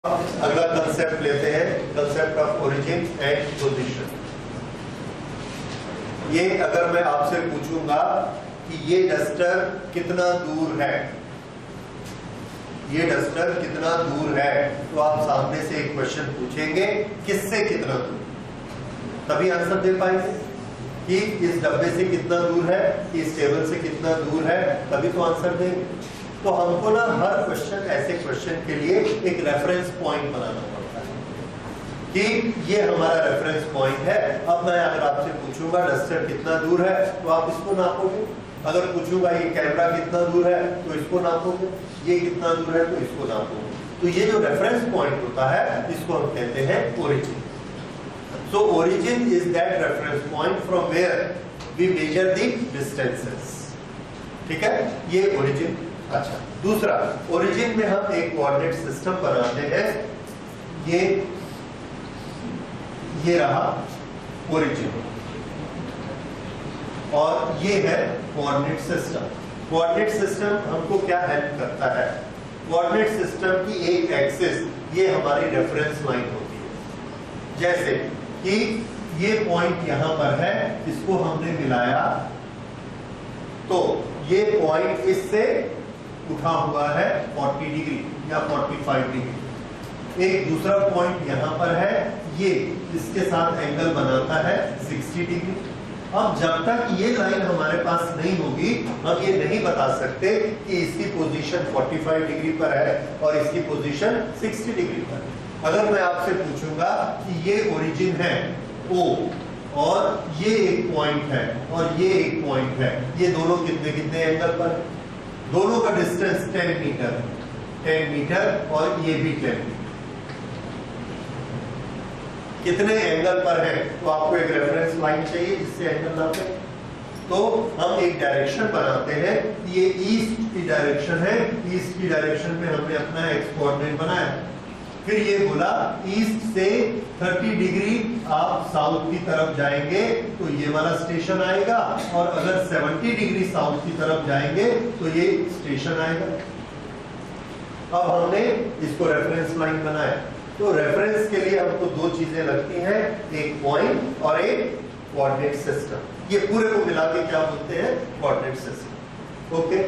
अगला कंसेप्ट लेते हैं, concept of origin and position. ये अगर मैं आपसे पूछूंगा कि ये डस्टर कितना दूर है, ये डस्टर कितना दूर है, तो आप सामने से एक क्वेश्चन पूछेंगे किससे कितना दूर, तभी आंसर दे पाएंगे कि इस डब्बे से कितना दूर है, इस टेबल से कितना दूर है, तभी तो आंसर देंगे। तो हमको ना हर क्वेश्चन, ऐसे क्वेश्चन के लिए एक रेफरेंस पॉइंट बनाना पड़ता है कि ये हमारा रेफरेंस पॉइंट है। अब मैं अगर आपसे पूछूंगा डस्टर कितना दूर है, तो आप इसको नापोगे। अगर पूछूंगा ये कैमरा कितना दूर है, तो इसको नापोगे। ये कितना दूर है, तो इसको नापोगे। तो ये जो रेफरेंस पॉइंट होता है, इसको हम कहते हैं origin. So origin is that reference point from where we measure the distances. ठीक है, ये origin। अच्छा, दूसरा, origin में हम एक कोऑर्डिनेट सिस्टम बनाते हैं। ये रहा origin और ये है कोऑर्डिनेट सिस्टम। कोऑर्डिनेट सिस्टम हमको क्या हेल्प करता है? कोऑर्डिनेट सिस्टम की एक एक्सिस, ये हमारी रेफरेंस लाइन होती है। जैसे कि ये पॉइंट यहां पर है, इसको हमने मिलाया तो ये पॉइंट इससे उठा हुआ है 40 डिग्री या 45 डिग्री। एक दूसरा पॉइंट यहां पर है, ये इसके साथ एंगल बनाता है 60 डिग्री। अब जब तक ये लाइन हमारे पास नहीं होगी, हम ये नहीं बता सकते कि इसकी पोजीशन 45 डिग्री पर है और इसकी पोजीशन 60 डिग्री पर है। अगर मैं आपसे पूछूंगा कि ये ओरिजिन है O और ये एक पॉइंट है और ये एक पॉइंट है, ये दोनों कितने कितने एंगल पर है? दोनों का डिस्टेंस 10 मीटर, 10 मीटर और ये भी 10 मीटर। कितने एंगल पर है? तो आपको एक रेफरेंस लाइन चाहिए जिससे एंगल नापे। तो हम एक डायरेक्शन बनाते हैं, ये ईस्ट की डायरेक्शन है। ईस्ट की डायरेक्शन में हमने अपना एक्स कोऑर्डिनेट बनाया। फिर ये बोला ईस्ट से 30 डिग्री आप साउथ की तरफ जाएंगे तो ये वाला स्टेशन आएगा, और अगर 70 डिग्री साउथ की तरफ जाएंगे तो ये स्टेशन आएगा। अब हमने इसको रेफरेंस लाइन बनाया। तो रेफरेंस के लिए हमको दो चीजें लगती हैं, एक पॉइंट और एक कोऑर्डिनेट सिस्टम। ये पूरे को मिला के क्या बोलते हैं? Coordinate system. Okay,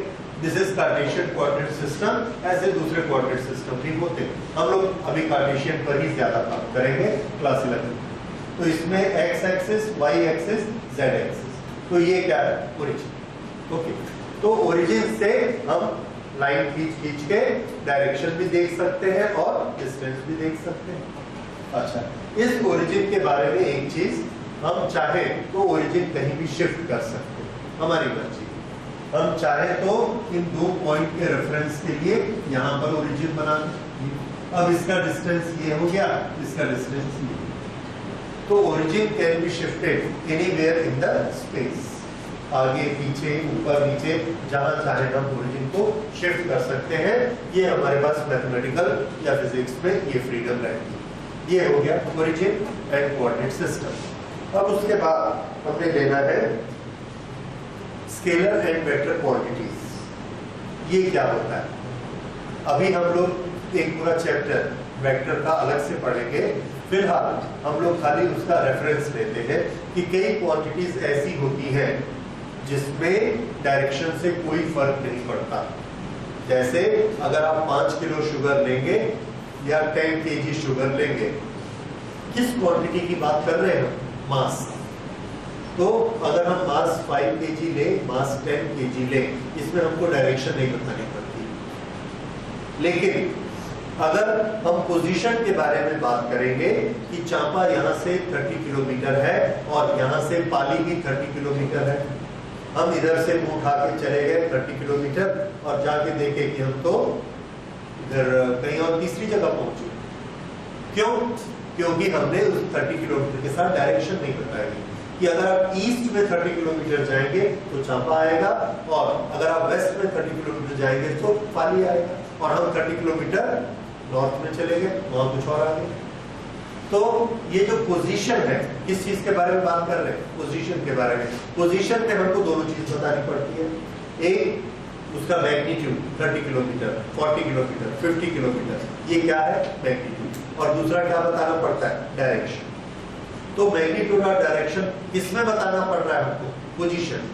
this is Cartesian coordinate system. ऐसे दूसरे कोऑर्डिनेट सिस्टम भी होते हैं। हम लोग अभी कार्टेशियन पर ही ज्यादा काम करेंगे क्लास 11। तो इसमें x axis, y axis, z axis. तो ये क्या है? ओरिजिन। ओके, तो ओरिजिन से हम लाइन खींच के डायरेक्शन भी देख सकते हैं और डिस्टेंस भी देख सकते हैं। अच्छा, इस ओरिजिन के बारे में एक चीज, हम चाहे तो ओरिजिन कहीं भी शिफ्ट कर सकते हैं, हमारी मर्जी। हम चाहे तो इन दो पॉइंट के रेफरेंस के लिए यहां पर ओरिजिन बना दें। अब इसका डिस्टेंस ये हो गया, इसका डिस्टेंस ये। तो origin can be shifted anywhere in the space. आगे पीछे ऊपर नीचे जहां चाहे हम ओरिजिन को शिफ्ट कर सकते हैं। ये हमारे पास मैथमेटिकल या फिजिक्स में ये फ्रीडम रहेगी। ये हो गया ओरिजिन एंड कोऑर्डिनेट सिस्टम। अब उसके बाद हमने लेना है स्केलर एंड वेक्टर क्वांटिटीज। ये क्या होता है? अभी हम लोग एक पूरा चैप्टर वेक्टर का अलग से पढ़ेंगे। फिलहाल हम लोग खाली उसका रेफरेंस लेते हैं कि कई क्वांटिटीज ऐसी होती हैं जिसमें डायरेक्शन से कोई फर्क नहीं पड़ता। जैसे अगर आप 5 किलो शुगर लेंगे या 10 kg शुगर लेंगे, किस क्वांटिटी की बात कर रहे हैं? मास। तो अगर हम मास 5 kg ले, मास 10 kg ले, इसमें हमको डायरेक्शन नहीं बतानी पड़ती। लेकिन अगर हम पोजीशन के बारे में बात करेंगे कि चांपा यहाँ से 30 किलोमीटर है और यहाँ से पाली भी 30 किलोमीटर है, हम इधर से मुंह उठा के चले गए 30 किलोमीटर और जाके देखे कि हम तो इधर कहीं और तीसरी जगह पहुंचे। क्यों? क्योंकि हमने उस 30 किलोमीटर के साथ डायरेक्शन नहीं बताई कि अगर आप ईस्ट में 30 किलोमीटर जाएंगे तो चांपा आएगा, और अगर आप वेस्ट में 30 किलोमीटर जाएंगे तो पाली आएगा, और हम 30 किलोमीटर नॉर्थ में चले गए, वहां कुछ और आ गए। तो ये जो पोजीशन है, किस चीज के बारे में बात कर रहे हैं? पोजीशन के बारे में। पोजीशन में हमको दोनों चीज बतानी पड़ती है। एक उसका मैग्नीट्यूड 30 किलोमीटर, 40 किलोमीटर, 50 किलोमीटर, ये क्या है मैग्नीट्यूड। और दूसरा क्या बताना पड़ता है डायरेक्शन। तो मैग्नीट्यूड और डायरेक्शन किसमें बताना पड़ रहा है हमको, पोजीशन।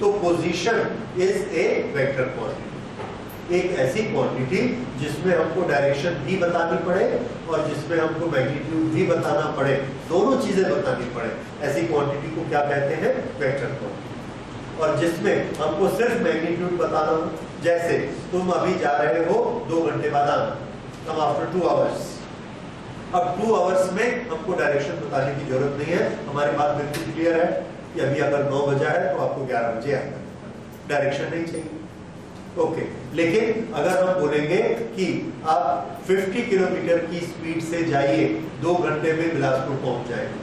तो position is a vector quantity, एक ऐसी क्वांटिटी जिसमें हमको डायरेक्शन भी बतानी पड़े और जिसमें हमको मैग्नीट्यूड भी बताना पड़े, दोनों चीजें बतानी पड़े, ऐसी क्वांटिटी को क्या कहते हैं वेक्टर क्वांटिटी। और जिसमें हमको सिर्फ मैग्नीट्यूड बताना हो, जैसे तुम अभी जा रहे हो 2 घंटे बाद आना, कम आफ्टर 2 आवर्स। अब 2 आवर्स में हमको डायरेक्शन बताने की जरूरत नहीं है, हमारी बात बिल्कुल क्लियर है कि अभी अगर 9 बजा है तो आपको 11 बजे आना, डायरेक्शन नहीं चाहिए। ओके, लेकिन अगर हम बोलेंगे कि आप 50 किलोमीटर की स्पीड से जाइए, 2 घंटे में बिलासपुर पहुंच जाएंगे,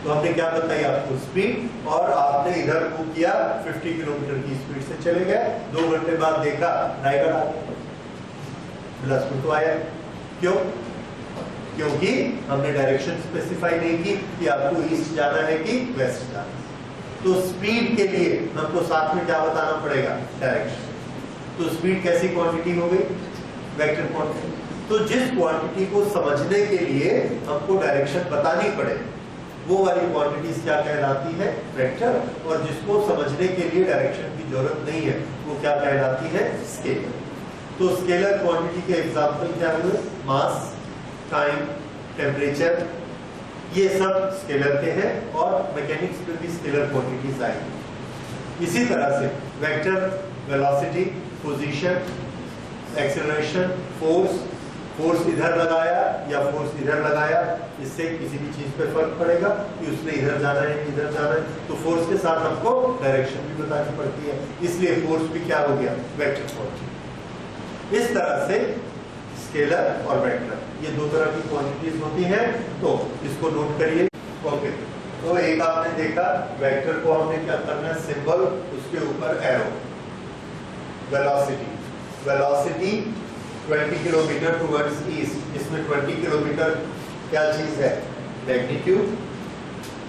तो हमने क्या बताई आपको स्पीड, और आपने इधर को किया 50 किलोमीटर की स्पीड से चले गए, 2 घंटे बाद देखा रायगढ़ आ गया, बिलासपुर तो आया। क्यों? क्योंकि हमने डायरेक्शन स्पेसिफाई नहीं की कि आपको ईस्ट जाना है कि वेस्ट जाना है। तो स्पीड के लिए हमको साथ में क्या बताना पड़ेगा डायरेक्शन। तो स्पीड कैसी क्वांटिटी हो गई वेक्टर क्वांटिटी। तो जिस क्वांटिटी को समझने के लिए हमको डायरेक्शन बतानी पड़े वो वाली क्वांटिटीज क्या कहलाती है वेक्टर, और जिसको समझने के लिए डायरेक्शन की जरूरत नहीं है वो क्या कहलाती है स्केलर। तो स्केलर क्वांटिटी के एग्जांपल क्या हुए, मास, टाइम, टेम्परेचर, ये सब स्केलर के हैं, और मैकेनिक्स में भी स्केलर क्वांटिटीज आएंगी। इसी तरह से vector, velocity, position, acceleration, force इधर लगाया या फोर्स इधर लगाया, इससे किसी भी चीज पे फर्क पड़ेगा कि उसने इधर जाना है इधर जाना है। तो फोर्स के साथ हमको डायरेक्शन भी बतानी पड़ती है, इसलिए फोर्स भी क्या हो गया वेक्टर क्वांटिटी। इस तरह से स्केलर और वेक्टर ये 2 तरह की क्वांटिटीज होती हैं, तो इसको नोट करिए। ओके, तो एक आपने देखा वेक्टर को हमने क्या करना है सिंबल, उसके ऊपर arrow. Velocity 20 kilometre towards east, इसमें 20 किलोमीटर क्या चीज है मैग्नीट्यूड,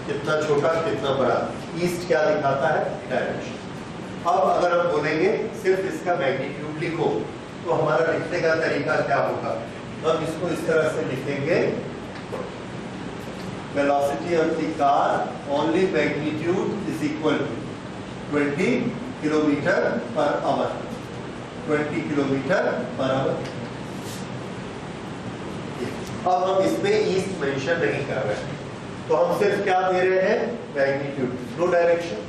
कितना छोटा कितना बड़ा, ईस्ट क्या दिखाता है डायरेक्शन। अब अगर हम बोलेंगे सिर्फ इसका मैग्नीट्यूड लिखो तो हमारा लिखने का तरीका क्या होगा, हम इसको इस तरह से लिखेंगे velocity of the car only magnitude is equal to 20 kilometre per hour, 20 kilometre per hour. अब हम इसमें ईस्ट मेंशन नहीं कर रहे हैं, तो हम सिर्फ क्या दे रहे हैं मैग्नीट्यूड, नो डायरेक्शन।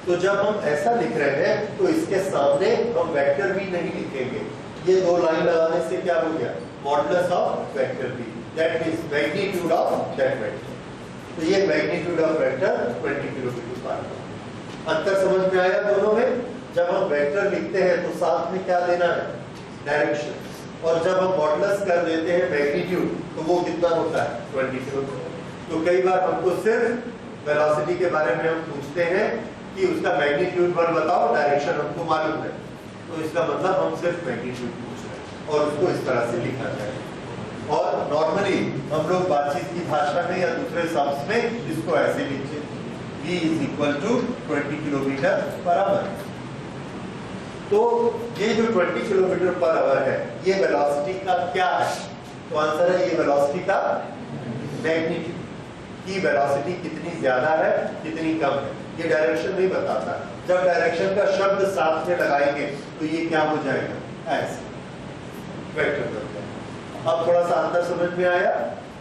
तो जब हम ऐसा लिख रहे हैं तो इसके सामने हम वेक्टर भी नहीं लिखेंगे, ये 2 लाइन लगाने से क्या हो गया modulus of vector b, that is magnitude of that vector. तो ये magnitude of vector 20 kilometre per hour. अंतर समझ में आया दोनों में? जब हम वेक्टर लिखते हैं तो साथ में क्या देना है डायरेक्शन, और जब हम मॉडुलस कर देते हैं मैग्नीट्यूड तो वो कितना होता है 20 किलोमीटर। तो कई बार हमको सिर्फ वेलोसिटी के बारे में हम पूछते हैं कि उसका मैग्नीट्यूड 1 बताओ, डायरेक्शन हमको मालूम है, तो इसका मतलब हम सिर्फ मैग्नीट्यूड पूछ रहे हैं और उसको इस तरह से लिखा जाए। और नॉर्मली हम लोग बातचीत की भाषा में या दूसरे शब्द में इसको ऐसे लिखते हैं v is equal to 20 kilometre per hour. तो ये जो 20 किलोमीटर पर आवर है ये वेलोसिटी का क्या है, तो आंसर है ये वेलोसिटी का मैग्नीट्यूड की वेलोसिटी कितनी ज्यादा है कितनी कम है, ये डायरेक्शन नहीं बताता। जब डायरेक्शन का शब्द साथ में लगाएंगे तो ये क्या हो जाएगा ऐसे वेक्टर बन जाएगा। अब थोड़ा सा अंतर समझ में आया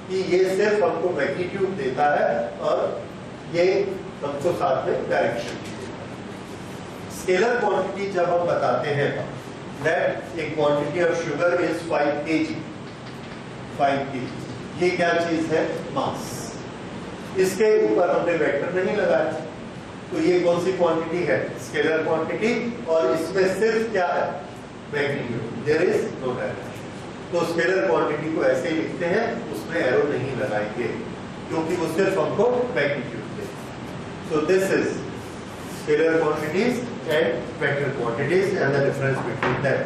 कि ये सिर्फ हमको मैग्नीट्यूड देता है और ये हमको साथ में डायरेक्शन देता है। स्केलर क्वांटिटी जब हम बताते हैं that A quantity of sugar is 5 kg, 5 kg, ये क्या चीज है मास। इसके ऊपर हमने वेक्टर नहीं लगाया, तो ये कौन सी क्वांटिटी है स्केलर क्वांटिटी, और इसमें सिर्फ क्या है magnitude, there is no direction. तो स्केलर क्वांटिटी को ऐसे ही लिखते हैं, उसमें एरो नहीं लगाएंगे क्योंकि वो सिर्फ हमको magnitude they. So this is scalar quantities and vector quantities and the difference between them.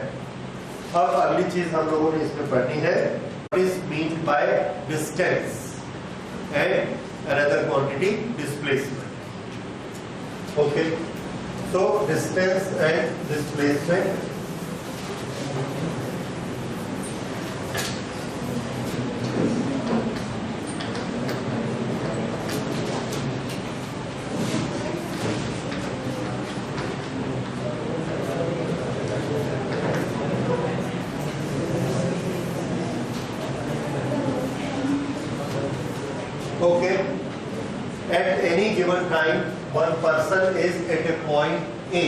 अब अगली चीज हम लोगों ने इसमें पढ़नी है, what is mean by distance and another quantity displacement. Okay, So distance and displacement. Okay. At any given time, one person is at a point A.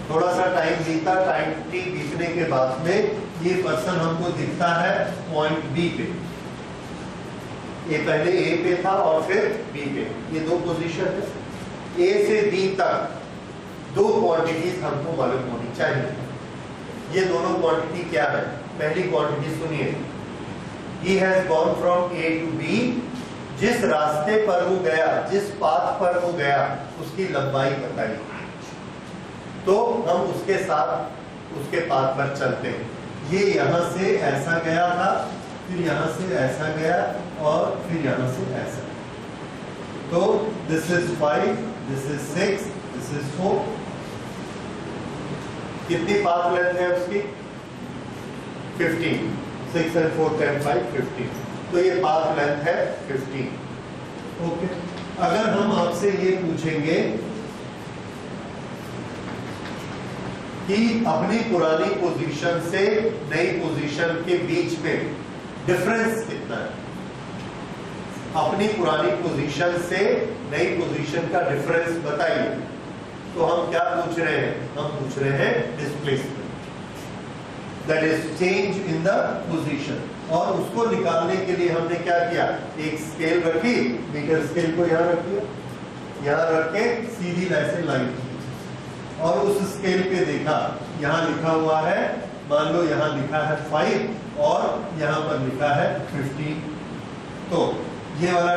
थोड़ा सा टाइम बीता, टाइम टी बीतने के बाद में ये पर्सन हमको दिखता है पॉइंट बी पे। ये पहले ए पे था और फिर बी पे। ये दो पोजीशन है। ए से बी तक दो क्वांटिटीज हमको मालूम होनी चाहिए। ये दोनों क्वांटिटी क्या है? पहली क्वांटिटी सुनिए, He has gone from A to B. जिस रास्ते पर वो गया, जिस पाथ पर वो गया, उसकी लंबाई बताइए। तो हम उसके साथ उसके पाथ पर चलते हैं। ये यहाँ से ऐसा गया था, फिर यहाँ से ऐसा गया और फिर यहाँ से ऐसा। तो this is 5, this is 6, this is 4। कितनी पाथ लेंथ है उसकी? 15। 6 and 4 10 5 15। तो ये पाथ लेंथ है 15। ओके। अगर हम आपसे ये पूछेंगे कि अपनी पुरानी पोजीशन से नई पोजीशन के बीच में डिफरेंस कितना है, अपनी पुरानी पोजीशन से नई पोजीशन का डिफरेंस बताइए, तो हम क्या पूछ रहे हैं? हम पूछ रहे हैं displacement, that is change in the position. और उसको निकालने के लिए हमने क्या किया? एक स्केल रखी, मीटर स्केल को यहाँ रखिए, यहाँ रख के सीधी ऐसे लाइन की और उस स्केल पे देखा, यहाँ लिखा हुआ है, मान लो यहाँ लिखा है 5 और यहाँ पर लिखा है 15। तो ये वाला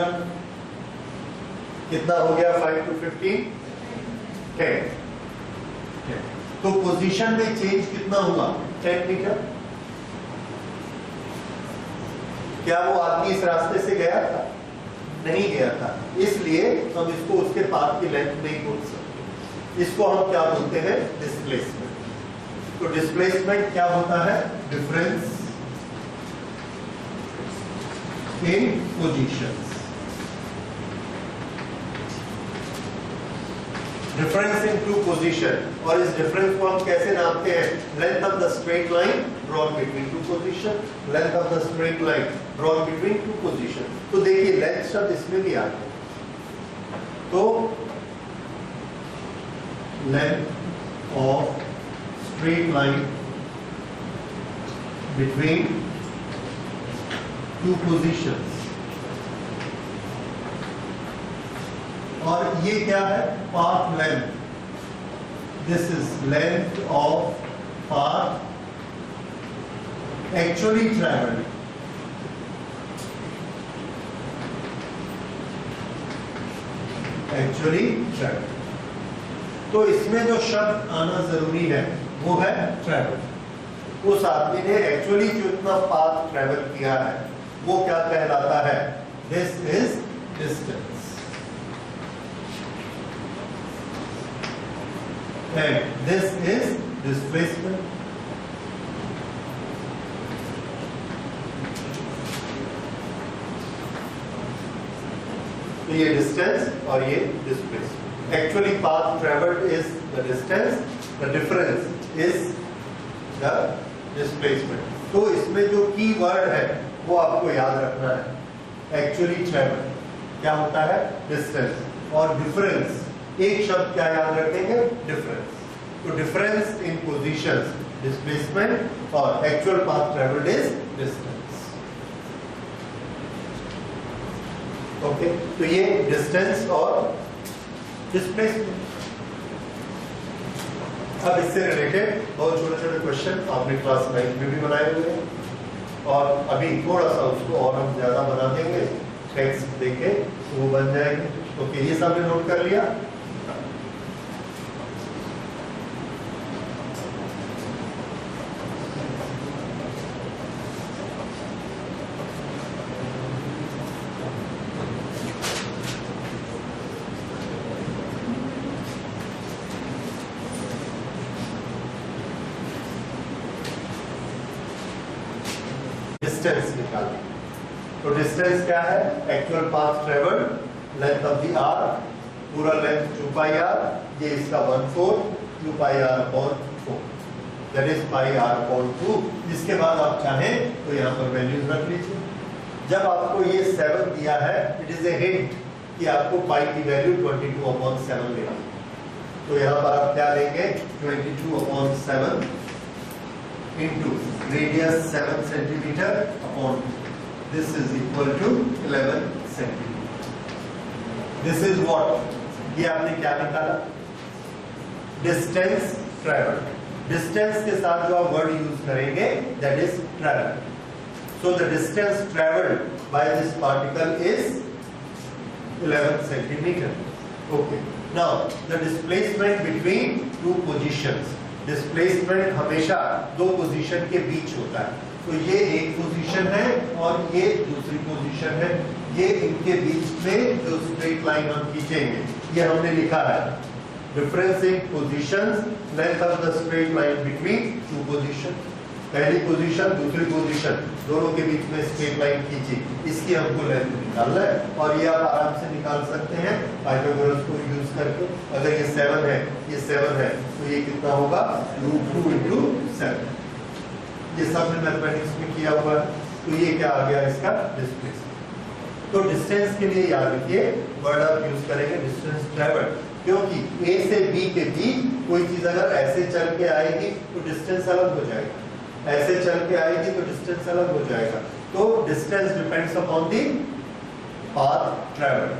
कितना हो गया? 5 to 15 10। तो पोजीशन में चेंज कितना हुआ? 10 मीटर। क्या वो आदमी इस रास्ते से गया था? नहीं गया था, इसलिए हम इसको उसके पाथ की लेंथ नहीं बोल सकते। इसको हम क्या बोलते हैं? डिस्प्लेसमेंट। तो डिस्प्लेसमेंट क्या होता है? Difference in positions. Difference in two position. और इस डिफरेंस को हम कैसे नापते हैं? Length of the straight line drawn between two position, length of the straight line drawn between two position. तो देखिए लेंथ शब्द इसमें भी आता है। तो length of straight line between two positions. और ये क्या है? Path length. This is length of path actually travelled. Actually travelled. तो इसमें जो शब्द आना जरूरी है वो है ट्रैवल। उस आदमी ने एक्चुअली जो इतना पाथ ट्रैवल किया है वो क्या कहलाता है? This is distance. And this is displacement. तो ये डिस्टेंस और ये displacement. Actually path travelled is the distance, the difference is the displacement. तो इसमें जो की वर्ड है वो आपको याद रखना है। एक्चुअली ट्रेवल्ड क्या होता है? डिस्टेंस। और डिफरेंस, एक शब्द क्या याद रखेंगे? डिफरेंस। तो डिफरेंस इन पोजीशंस डिस्प्लेसमेंट और actual path travelled is distance. Okay. तो ये डिस्टेंस और डिस्प्लेसमेंट। अब इससे रिलेटेड बहुत छोटे छोटे क्वेश्चन आपने क्लास 9 में भी बनाए हुए हैं और अभी थोड़ा सा उसको और हम ज्यादा बना देंगे, टेक्स्ट देके वो बन जाएंगे। ओके, ये सब नोट कर लिया। डिस्टेंस निकालना। तो डिस्टेंस क्या है? Actual path travelled, length of the arc, पूरा लेंथ 2 पाई r, ये इसका 1/4 2 पाई r upon 4, that is pi r upon 2। इसके बाद आप चाहें तो यहाँ पर वैल्यूज रख लीजिए। जब आपको ये 7 दिया है, इट इज ए हिंट कि आपको पाई की वैल्यू 22/7 लेना। तो यहाँ पर आप क्या लेंगे? 22/7 into radius 7 centimeter upon this is equal to 11 centimeter. This is what? ये आपने क्या निकाला? Distance traveled. Distance के साथ जो आप वर्ड यूज करेंगे that is travel. So the distance traveled by this particle is 11 centimeter. Okay. Now the displacement between two positions. Displacement हमेशा दो पोजीशन के बीच होता है। तो ये एक पोजीशन है और ये दूसरी पोजीशन है। ये इनके बीच में जो स्ट्रेट लाइन हम खींचेंगे, ये हमने लिखा है difference in positions, length of the straight line between two position. पहली पोजीशन दूसरी पोजीशन दोनों के बीच में स्ट्रेट लाइन खींची, इसकी हमको लेंथ निकालना है। और ये आप आराम से निकाल सकते हैं पाइथागोरस को यूज करके। अगर ये 7 है, ये 7 है, तो ये कितना होगा? √2 into 7। ये सब ने मैथमेटिक्स में किया हुआ है। तो ये क्या आ गया? इसका डिस्टेंस। तो डिस्टेंस के लिए याद रखिए वर्ड आप यूज करेंगे डिस्टेंस ट्रैवल्ड, क्योंकि ए से बी के बीच कोई चीज अगर ऐसे चल के आएगी तो डिस्टेंस अलग हो जाएगा, ऐसे चल के आएगी तो डिस्टेंस अलग हो जाएगा। तो distance depends upon the path travelled.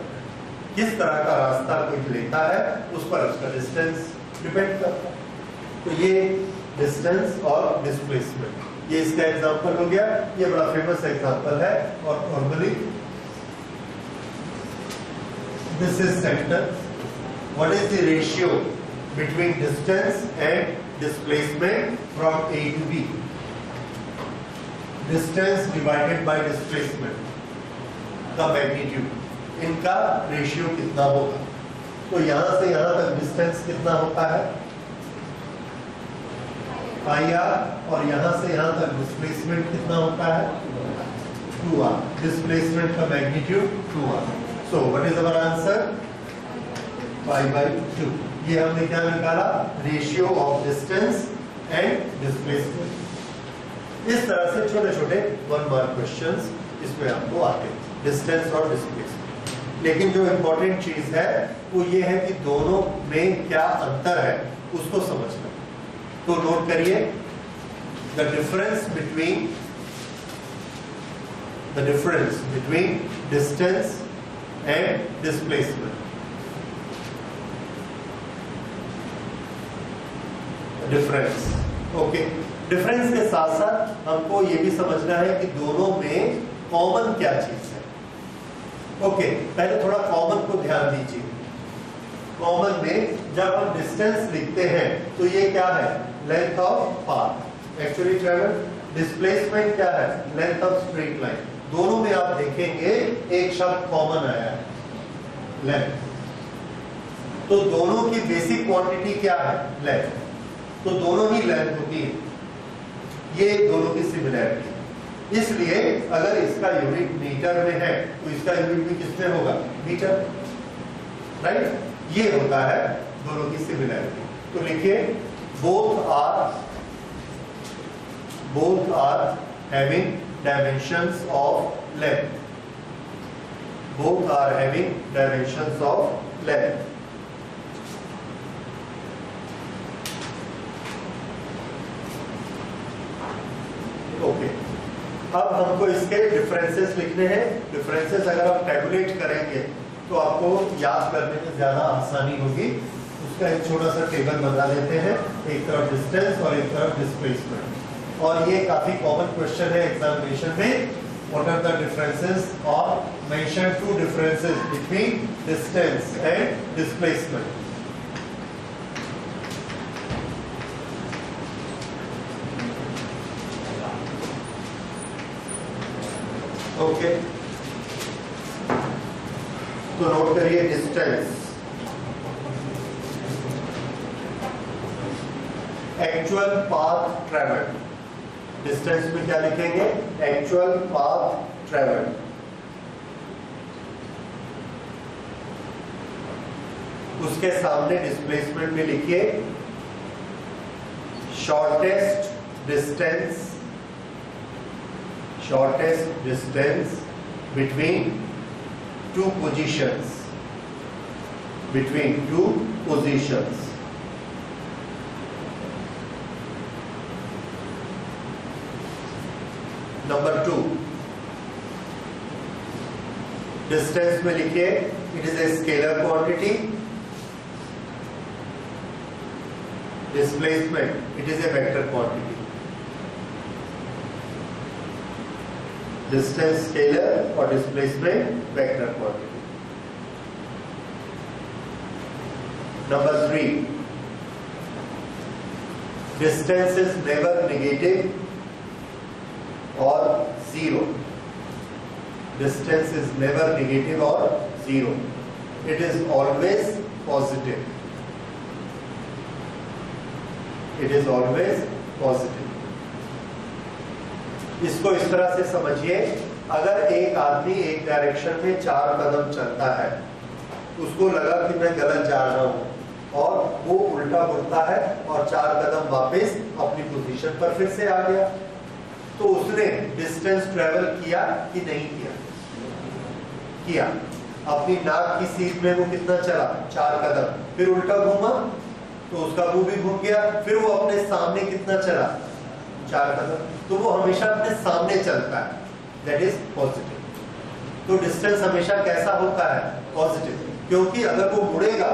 किस तरह का रास्ता कोई लेता है उस पर उसका डिस्टेंस डिपेंड करता है। तो ये डिस्टेंस और डिस्प्लेसमेंट, ये इसका एग्जांपल हो गया। ये बड़ा फेमस एग्जांपल है। और normally this is sector. What is the ratio between distance and displacement from A to B? Distance divided by displacement का मैग्नीट्यूड, इनका रेशियो कितना होगा? तो यहां से यहां तक डिस्टेंस कितना होता है? पाई r, और यहां से यहां तक डिस्प्लेसमेंट कितना होता है? 2r। डिस्प्लेसमेंट का magnitude 2r। So what is our answer? π/2। ये हमने क्या निकाला? Ratio of distance and displacement. इस तरह से छोटे छोटे 1 मार्क क्वेश्चंस इसमें आपको आते हैं, डिस्टेंस और डिस्प्लेसमेंट। लेकिन जो इंपॉर्टेंट चीज है वो ये है कि दोनों में क्या अंतर है उसको समझना। तो नोट करिए the difference between distance and displacement. Difference, okay. Difference के साथ साथ हमको ये भी समझना है कि दोनों में कॉमन क्या चीज है। ओके, पहले थोड़ा कॉमन को ध्यान दीजिए। कॉमन में जब हम डिस्टेंस लिखते हैं तो ये क्या है? Length of path actually travel. Displacement क्या है? Length of straight line. दोनों में आप देखेंगे एक शब्द कॉमन आया है, लेंथ। तो दोनों की बेसिक क्वांटिटी क्या है? लेंथ। तो दोनों ही लेंथ होती है, ये दोनों की सिमिलैरिटी। इसलिए अगर इसका यूनिट मीटर में है तो इसका यूनिट भी किसमें होगा? Metre, right? ये होता है दोनों की सिमिलैरिटी। तो लिखिए both are having dimensions of length. Both are having dimensions of length. Okay, अब हमको इसके डिफरेंसेस लिखने हैं। डिफरेंसेस अगर आप टैबुलेट करेंगे तो आपको याद करने में ज्यादा आसानी होगी। उसका एक छोटा सा टेबल बना देते हैं, एक तरफ डिस्टेंस और एक तरफ डिस्प्लेसमेंट। और ये काफी कॉमन क्वेश्चन है एग्जामिनेशन में। व्हाट आर द डिफरेंसेस और mention 2 differences between distance and displacement. Okay, तो नोट करिए distance actual path travelled distance में क्या लिखेंगे? Actual path travelled. उसके सामने डिस्प्लेसमेंट में लिखिए shortest distance between two positions, number 2, distance में लिखिए it is a scalar quantity, displacement it is a vector quantity. Distance scalar और displacement vector quantity. Number 3, distance is never negative or 0. Distance is never negative or 0. It is always positive. It is always positive. इसको इस तरह से समझिए, अगर एक आदमी एक डायरेक्शन में 4 कदम चलता है, उसको लगा कि मैं गलत जा रहा हूं और वो उल्टा मुड़ता है और 4 कदम वापस अपनी पोजीशन पर फिर से आ गया, तो उसने डिस्टेंस ट्रेवल किया कि नहीं किया? अपनी नाक की सीध में वो कितना चला? 4 कदम। फिर उल्टा घूमा तो उसका मुंह भी घूम गया, फिर वो अपने सामने कितना चला? 4 कदम। तो वो हमेशा अपने सामने चलता है, दैट इज पॉजिटिव। तो डिस्टेंस हमेशा कैसा होता है? पॉजिटिव, क्योंकि अगर वो मुड़ेगा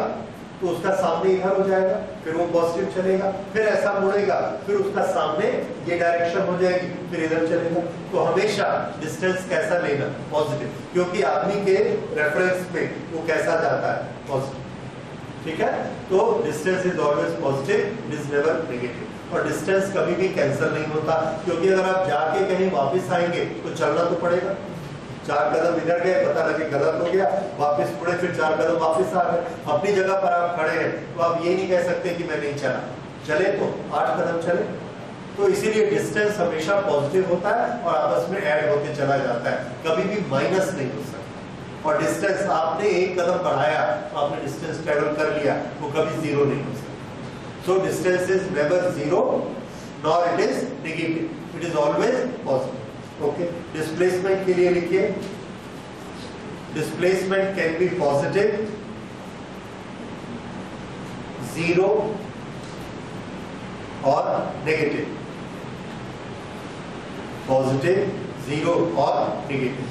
तो उसका सामने इधर हो जाएगा, फिर वो पॉजिटिव चलेगा, फिर ऐसा मुड़ेगा, फिर उसका सामने ये डायरेक्शन हो जाएगी, फिर इधर चलेगा। तो हमेशा डिस्टेंस कैसा लेना? पॉजिटिव, क्योंकि आदमी के रेफरेंस में वो कैसा जाता है? पॉजिटिव। ठीक है, तो distance is always positive, it is never negative. और डिस्टेंस कभी भी कैंसिल नहीं होता, क्योंकि अगर आप जाके कहीं वापस आएंगे तो चलना तो पड़ेगा। 4 कदम इधर गए, पता लगे गलत हो गया, वापस मुड़े, फिर 4 कदम वापस आ गए, अपनी जगह पर आप खड़े हैं, तो आप ये नहीं कह सकते कि मैं नहीं चला, चले तो 8 कदम चले। तो इसीलिए डिस्टेंस हमेशा पॉजिटिव होता है और आपस में ऐड होते चला जाता है, कभी भी माइनस नहीं हो सकता। और डिस्टेंस आपने 1 कदम बढ़ाया तो आपने डिस्टेंस ट्रेवल कर लिया, वो कभी 0 नहीं हो सकता। So distance is never 0 nor it is negative, it is always positive. Okay, displacement के लिए लिखिए डिस्प्लेसमेंट कैन बी पॉजिटिव, 0 और नेगेटिव। पॉजिटिव, 0 और नेगेटिव।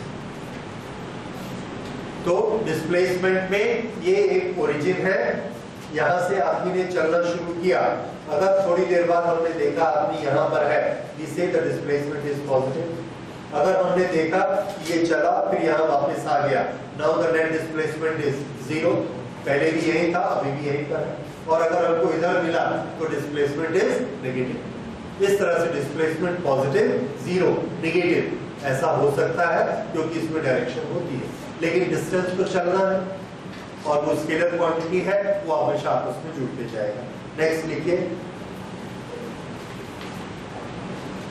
तो डिस्प्लेसमेंट में ये एक ओरिजिन है, यहां से आदमी ने चलना शुरू किया, अगर थोड़ी देर बाद हमने देखा आदमी यहां पर है, वी से द डिस्प्लेसमेंट इज पॉजिटिव। अगर हमने देखा ये चला फिर यहाँ वापस आ गया, now the net displacement is 0, पहले भी यही था, अभी भी यही था। और अगर हमको इधर मिला तो डिस्प्लेसमेंट इज नेगेटिव। इस तरह से डिस्प्लेसमेंट पॉजिटिव, 0, नेगेटिव ऐसा हो सकता है, क्योंकि इसमें डायरेक्शन होती है, लेकिन डिस्टेंस तो चलना है और वो स्केलर क्वांटिटी है, वो हमेशा आपस में जुड़ते जाएगा। नेक्स्ट लिखिए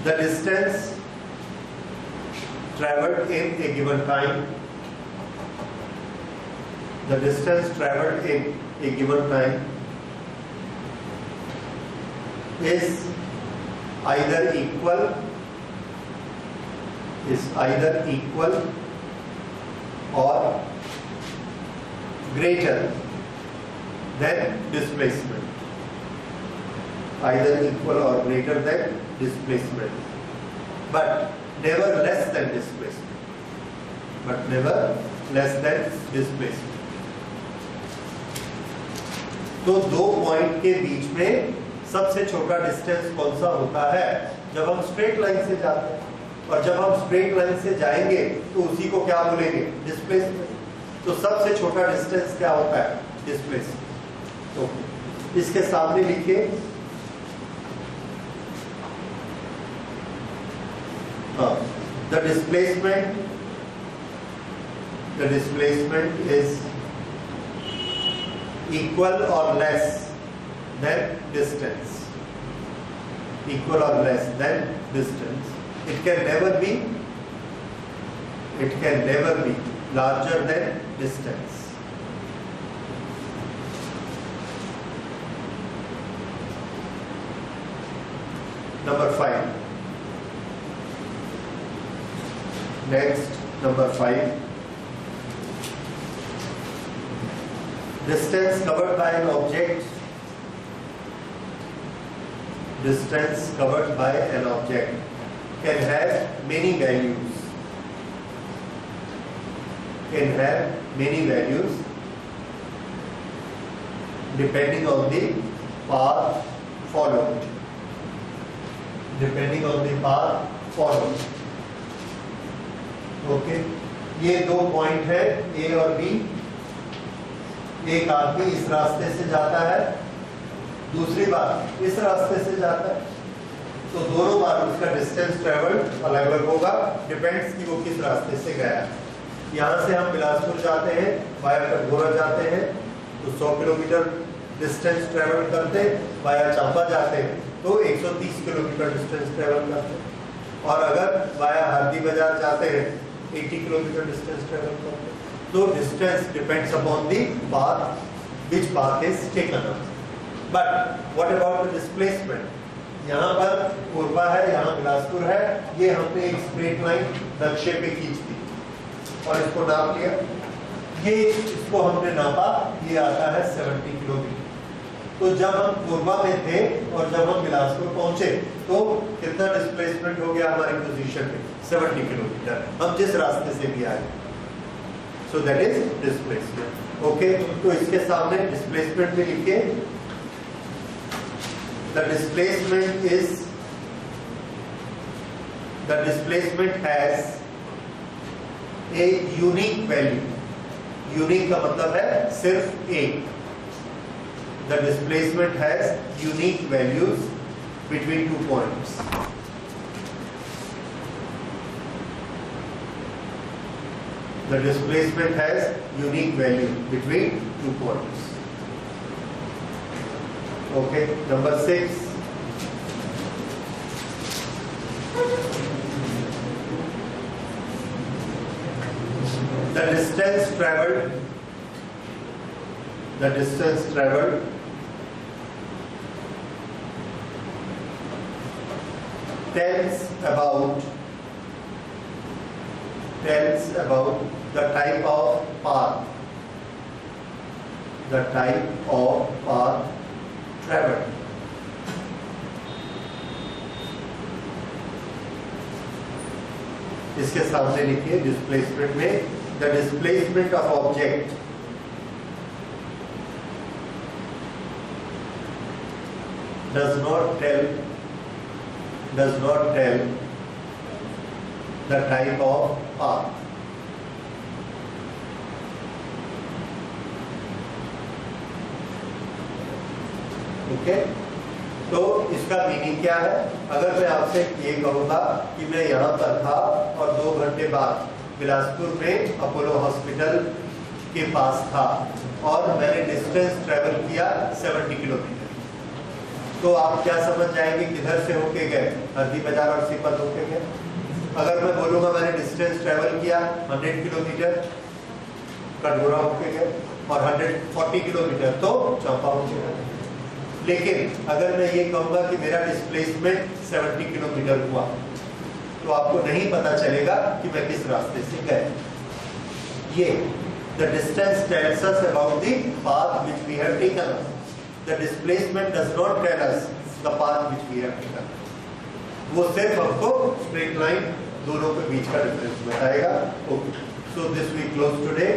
the distance traveled in a given time, the distance traveled in a given time is either equal or greater than displacement, either equal or greater than displacement, but never less than displacement, तो 2 point के बीच में सबसे छोटा distance कौन सा होता है? जब हम स्ट्रेट लाइन से जाते हैं, और जब हम स्ट्रेट लाइन से जाएंगे तो उसी को क्या बोलेंगे? डिस्प्लेसमेंट। तो सबसे छोटा डिस्टेंस क्या होता है? डिस्प्लेसमेंट। तो इसके सामने लिखिए the displacement is equal or less than distance, equal or less than distance. It can never be larger than distance. Number 5. Next, number 5. Distance covered by an object. Distance covered by an object can have many values. Can have many values depending on the path followed. Depending on the path followed. Okay, ये दो point है ए और B. एक आदमी इस रास्ते से जाता है, दूसरी बार इस रास्ते से जाता है, तो दोनों बार उसका डिस्टेंस ट्रेवल्ड अलग अलग होगा, डिपेंड्स कि वो किस रास्ते से गया. यहाँ से हम बिलासपुर जाते हैं, वाया कटघोरा जाते हैं तो 100 किलोमीटर डिस्टेंस ट्रेवल करते हैं, वाया चांबा जाते हैं तो 130 किलोमीटर डिस्टेंस ट्रेवल करते हैं, और अगर वाया हार्दी बाजार जाते हैं 80 किलोमीटर डिस्टेंस ट्रेवल करते हैं. तो distance depends upon the path, which path is taken up. But what about the displacement? यहाँ पर कोरबा है, यहाँ बिलासपुर है, ये हमने एक स्ट्रेट लाइन नक्शे पे खींच दी और इसको नाप लिया. ये इसको हमने नापा, ये आता है 70 किलोमीटर. तो जब हम कोरबा में थे और जब हम बिलासपुर पहुंचे तो कितना डिस्प्लेसमेंट हो गया हमारी पोजीशन में? 70 किलोमीटर, हम जिस रास्ते से भी आए. So that is displacement. Okay, तो इसके सामने डिस्प्लेसमेंट में लिखिए, the displacement has a unique value. Unique का मतलब है सिर्फ एक. The displacement has unique values between 2 points. The displacement has unique value between 2 points. Okay, number 6. The distance traveled tells about the type of path traveled. इसके सामने लिखिए displacement में, the displacement of object does not tell the type of path. Okay, तो इसका meaning क्या है? अगर मैं आपसे ये कहूँगा कि मैं यहाँ पर था और 2 घंटे बाद बिलासपुर में अपोलो हॉस्पिटल के पास था और मैंने डिस्टेंस ट्रेवल किया 70 किलोमीटर, तो आप क्या समझ जाएंगे किधर से होके गए? हरदी बाजार और सीपत होके गए. अगर मैं बोलूँगा मैंने डिस्टेंस ट्रेवल किया 100 किलोमीटर, कटघोरा होके गए, और 140 किलोमीटर तो चंपा होके गए. लेकिन अगर मैं ये कहूँगा कि मेरा डिस्प्लेसमेंट 70 किलोमीटर हुआ, तो आपको नहीं पता चलेगा कि मैं किस रास्ते से गए. ये the distance tells us about the path which we have taken. The displacement does not tell us the path which we have taken. वो सिर्फ हमको स्ट्रेट लाइन दोनों के बीच का डिफरेंस बताएगा. Okay, so this we close today.